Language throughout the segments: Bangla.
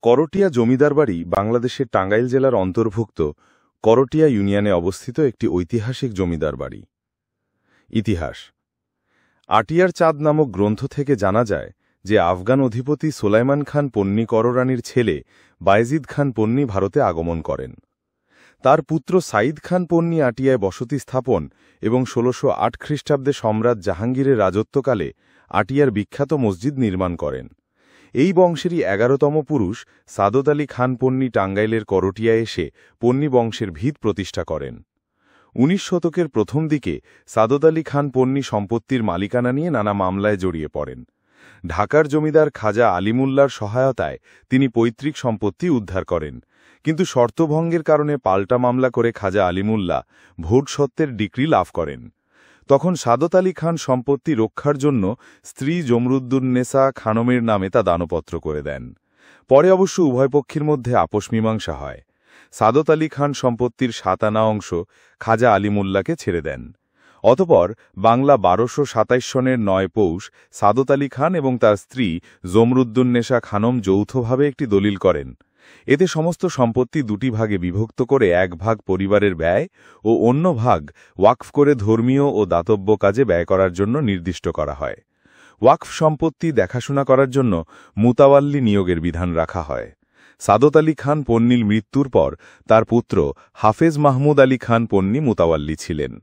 করটিয়া জমিদার বাড়ি বাংলাদেশের টাঙ্গাইল জেলার অন্তর্ভুক্ত করটিয়া ইউনিয়নে অবস্থিত একটি ঐতিহাসিক জমিদার বাড়ি। ইতিহাস। আটিয়ার চাঁদ নামক গ্রন্থ থেকে জানা যায় যে আফগান অধিপতি সোলাইমান খান পন্নী কররানীর ছেলে বায়েজিদ খান পন্নী ভারতে আগমন করেন। তার পুত্র সাইদ খান পন্নী আটিয়ায় বসতি স্থাপন এবং ১৬০৮ খ্রিস্টাব্দে সম্রাট জাহাঙ্গীরের রাজত্বকালে আটিয়ার বিখ্যাত মসজিদ নির্মাণ করেন। এই বংশেরই ১১তম পুরুষ সাদত আলী খান পন্নী টাঙ্গাইলের করটিয়ায় এসে পন্নী বংশের ভিত প্রতিষ্ঠা করেন। ১৯ শতকের প্রথম দিকে সাদত আলী খান পন্নী সম্পত্তির মালিকানা নিয়ে নানা মামলায় জড়িয়ে পড়েন। ঢাকার জমিদার খাজা আলিমুল্লার সহায়তায় তিনি পৈতৃক সম্পত্তি উদ্ধার করেন, কিন্তু শর্তভঙ্গের কারণে পাল্টা মামলা করে খাজা আলিমুল্লা ভোটসত্ত্বের ডিক্রি লাভ করেন। তখন সাদত আলী খান সম্পত্তি রক্ষার জন্য স্ত্রী জমরুদ্দুন্নেসা খানমের নামে তা দানপত্র করে দেন। পরে অবশ্য উভয় পক্ষের মধ্যে আপোষ মীমাংসা হয়। সাদত আলী খান সম্পত্তির ৭ আনা অংশ খাজা আলিমুল্লাকে ছেড়ে দেন। অতপর বাংলা ১২২৭ সনের ৯ পৌষ সাদত আলী খান এবং তার স্ত্রী জমরুদ্দুন্নেসা খানম যৌথভাবে একটি দলিল করেন। এতে সমস্ত সম্পত্তি দুটি ভাগে বিভক্ত করে এক ভাগ পরিবারের ব্যয় ও অন্য ভাগ ওয়াকফ করে ধর্মীয় ও দাতব্য কাজে ব্যয় করার জন্য নির্দিষ্ট করা হয়। ওয়াকফ সম্পত্তি দেখাশোনা করার জন্য মুতাওয়াল্লি নিয়োগের বিধান রাখা হয়। সাদত আলী খান পন্নীর মৃত্যুর পর তার পুত্র হাফেজ মাহমুদ আলী খান পন্নী মুতাওয়াল্লি ছিলেন।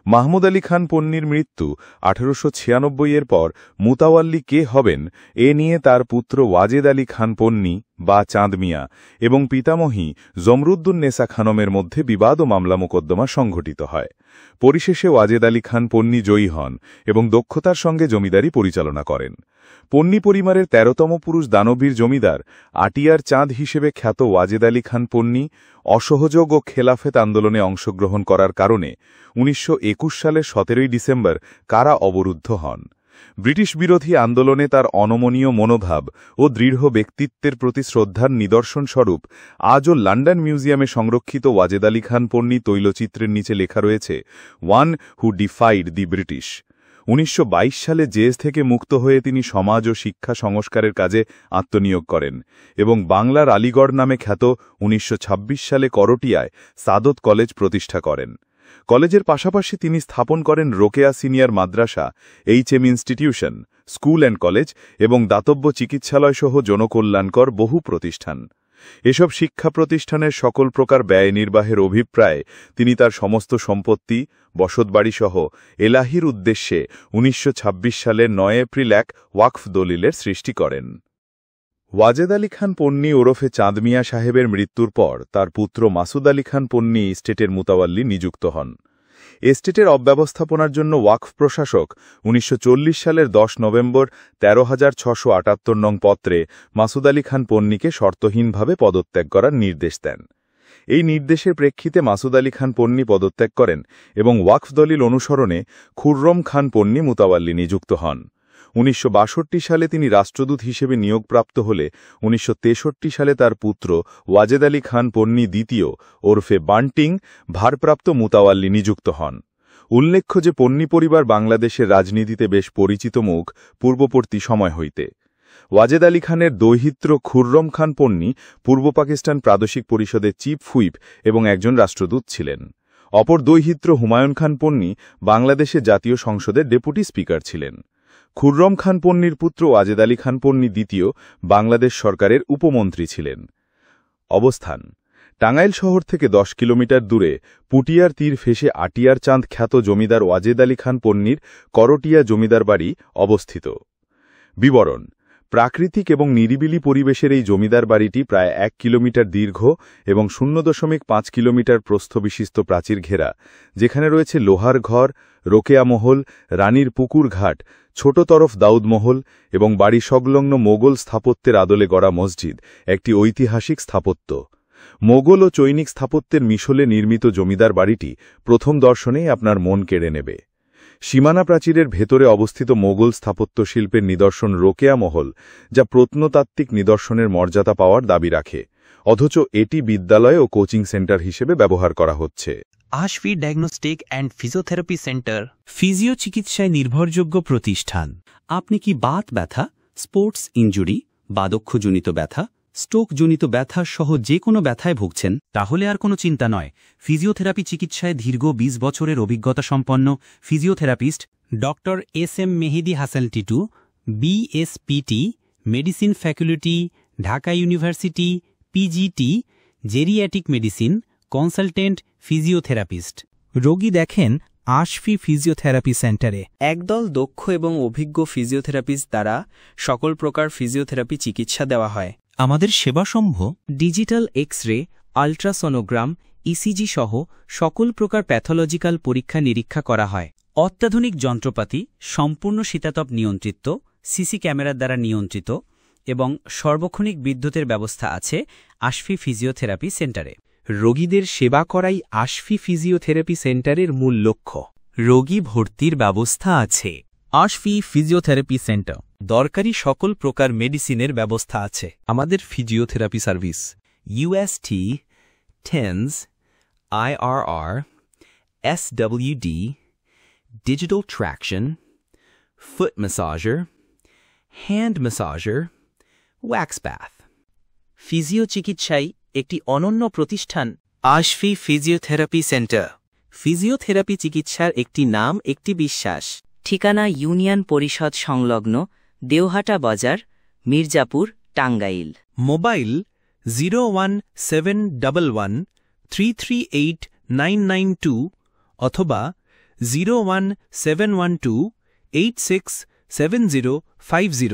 মাহমুদ আলী খান পন্নীর মৃত্যু ১৮৯৬ পর মুতাওয়াল্লি কে হবেন এ নিয়ে তার পুত্র ওয়াজেদ আলী খান পন্নী বা চাঁদ মিয়া এবং পিতামহী জমরুদ্দুন্নেসা খানমের মধ্যে বিবাদ ও মামলা মোকদ্দমা সংঘটিত হয়। পরিশেষে ওয়াজেদ আলী খান পন্নী জয়ী হন এবং দক্ষতার সঙ্গে জমিদারি পরিচালনা করেন। পন্নী পরিবারের ১৩তম পুরুষ দানবীর জমিদার আটিয়ার চাঁদ হিসেবে খ্যাত ওয়াজেদ আলী খান পন্নী অসহযোগ ও খেলাফত আন্দোলনে অংশগ্রহণ করার কারণে ১৯২১ সালের ১৭ ডিসেম্বর কারা অবরুদ্ধ হন। ব্রিটিশ বিরোধী আন্দোলনে তার অনমনীয় মনোভাব ও দৃঢ় ব্যক্তিত্বের প্রতি শ্রদ্ধার নিদর্শনস্বরূপ আজও লন্ডন মিউজিয়ামে সংরক্ষিত ওয়াজেদ আলী খান পন্নী তৈলচিত্রের নিচে লেখা রয়েছে, one who defied the British. ১৯২২ সালে জেল থেকে মুক্ত হয়ে তিনি সমাজ ও শিক্ষা সংস্কারের কাজে আত্মনিয়োগ করেন এবং বাংলার আলিগড় নামে খ্যাত ১৯২৬ সালে করটিয়ায় সাদত কলেজ প্রতিষ্ঠা করেন। কলেজের পাশাপাশি তিনি স্থাপন করেন Rokeya senior Madrasa, HM institution, school and college এবং দাতব্য চিকিৎসালয়সহ জনকল্যাণকর বহু প্রতিষ্ঠান। এসব শিক্ষা প্রতিষ্ঠানের সকল প্রকার ব্যয় নির্বাহের অভিপ্রায়ে তিনি তার সমস্ত সম্পত্তি, বসতবাড়িসহ এলাহির উদ্দেশ্যে ১৯২৬ সালের ৯ এপ্রিল এক ওয়াকফ দলিলের সৃষ্টি করেন। ওয়াজেদ আলী খান পন্নী ওরফে চাঁদ মিয়া সাহেবের মৃত্যুর পর তার পুত্র মাসুদ আলী খান পন্নী এস্টেটের মুতাওয়াল্লি নিযুক্ত হন। এস্টেটের অব্যবস্থাপনার জন্য ওয়াকফ প্রশাসক ১৯৪০ সালের ১০ নভেম্বর ১৩৬৭৮ নং পত্রে মাসুদ আলী খান পন্নীকে শর্তহীনভাবে পদত্যাগ করার নির্দেশ দেন। এই নির্দেশের প্রেক্ষিতে মাসুদ আলী খান পন্নী পদত্যাগ করেন এবং ওয়াকফ দলিল অনুসরণে খুররম খান পন্নী মুতাওয়াল্লি নিযুক্ত হন। ১৯৬২ সালে তিনি রাষ্ট্রদূত হিসেবে নিয়োগপ্রাপ্ত হলে ১৯৬৩ সালে তার পুত্র ওয়াজেদ আলী খান পন্নী দ্বিতীয় ওরফে বান্টিং ভারপ্রাপ্ত মুতাওয়াল্লি নিযুক্ত হন। উল্লেখ্য যে পন্নী পরিবার বাংলাদেশের রাজনীতিতে বেশ পরিচিত মুখ পূর্ববর্তী সময় হইতে। ওয়াজেদ আলী খানের দৌহিত্র খুররম খান পন্নী পূর্ব পাকিস্তান প্রাদেশিক পরিষদের চিফ হুইপ এবং একজন রাষ্ট্রদূত ছিলেন। অপর দৌহিত্র হুমায়ুন খান পন্নী বাংলাদেশে জাতীয় সংসদের ডেপুটি স্পিকার ছিলেন। খুররম খান পন্নীর পুত্র ওয়াজেদ আলী খান পন্নী দ্বিতীয় বাংলাদেশ সরকারের উপমন্ত্রী ছিলেন। অবস্থান: টাঙ্গাইল শহর থেকে ১০ কিলোমিটার দূরে পুটিয়ার তীর ফেঁসে আটিয়ার চাঁদ খ্যাত জমিদার ওয়াজেদ আলী খান পন্নীর করটিয়া জমিদার বাড়ি অবস্থিত। বিবরণ: প্রাকৃতিক এবং নিরিবিলি পরিবেশের এই জমিদার বাড়িটি প্রায় ১ কিলোমিটার দীর্ঘ এবং ০.৫ কিলোমিটার প্রস্থবিশিষ্ট প্রাচীর ঘেরা, যেখানে রয়েছে লোহার ঘর, রোকেয়া মহল, রানীর পুকুর ঘাট, ছোট তরফ দাউদ মহল এবং বাড়ি সংলগ্ন মোগল স্থাপত্যের আদলে গড়া মসজিদ একটি ঐতিহাসিক স্থাপত্য। মোগল ও চৈনিক স্থাপত্যের মিশলে নির্মিত জমিদার বাড়িটি প্রথম দর্শনেই আপনার মন কেড়ে নেবে। সীমানা প্রাচীরের ভেতরে অবস্থিত মোগল স্থাপত্য শিল্পের নিদর্শন রোকেয়া মহল, যা প্রত্নতাত্ত্বিক নিদর্শনের মর্যাদা পাওয়ার দাবি রাখে, অথচ এটি বিদ্যালয় ও কোচিং সেন্টার হিসেবে ব্যবহার করা হচ্ছে। আশফি diagnostic and physiotherapy centre, physio চিকিৎসায় নির্ভরযোগ্য প্রতিষ্ঠান। আপনি কি বাত ব্যথা, স্পোর্টস ইনজুরি, বাদক্ষজনিত ব্যথা, স্ট্রোকজনিত ব্যথা সহ যে কোনো ব্যথায় ভুগছেন, তাহলে আর কোনো চিন্তা নয়। ফিজিওথেরাপি চিকিৎসায় দীর্ঘ 20 বছরের অভিজ্ঞতা সম্পন্ন physiotherapist doctor S M. Mehedi Hasan Titu, BSPT, medicine faculty, Dhaka university, PGT, geriatric medicine, consultant physiotherapist. রোগী দেখেন আশফি ফিজিওথেরাপি সেন্টারে। একদল দক্ষ এবং অভিজ্ঞ ফিজিওথেরাপিস্ট দ্বারা সকল প্রকার ফিজিওথেরাপি চিকিৎসা দেওয়া হয়। আমাদের সেবাসমূহ ডিজিটাল এক্স-রে, আল্ট্রাসোনোগ্রাম, ইসিজি সহ সকল প্রকার প্যাথোলজিক্যাল পরীক্ষা নিরীক্ষা করা হয়। অত্যাধুনিক যন্ত্রপাতি, সম্পূর্ণ শীতাতপ নিয়ন্ত্রিত, সিসি ক্যামেরার দ্বারা নিয়ন্ত্রিত এবং সার্বক্ষণিক বিদ্যুতের ব্যবস্থা আছে আশফি ফিজিওথেরাপি সেন্টারে। রোগীদের সেবা করাই আশফি ফিজিওথেরাপি সেন্টারের মূল লক্ষ্য। রোগী ভর্তির ব্যবস্থা আছে। আশফি ফিজিওথেরাপি সেন্টার। দরকারি সকল প্রকার মেডিসিনের ব্যবস্থা আছে। আমাদের physiotherapy service UST, TENS, IRR, SWD, digital traction, foot massager, hand massager, wax bath. Physio চিকিৎসায় একটি অনন্য প্রতিষ্ঠান আশফি ফিজিওথেরাপি সেন্টার। ফিজিওথেরাপি চিকিৎসার একটি নাম, একটি বিশ্বাস। ঠিকানা ইউনিয়ন পরিষদ সংলগ্ন দেওহাটা বাজার, মির্জাপুর, টাঙ্গাইল। মোবাইল 01711338992 অথবা 01712867050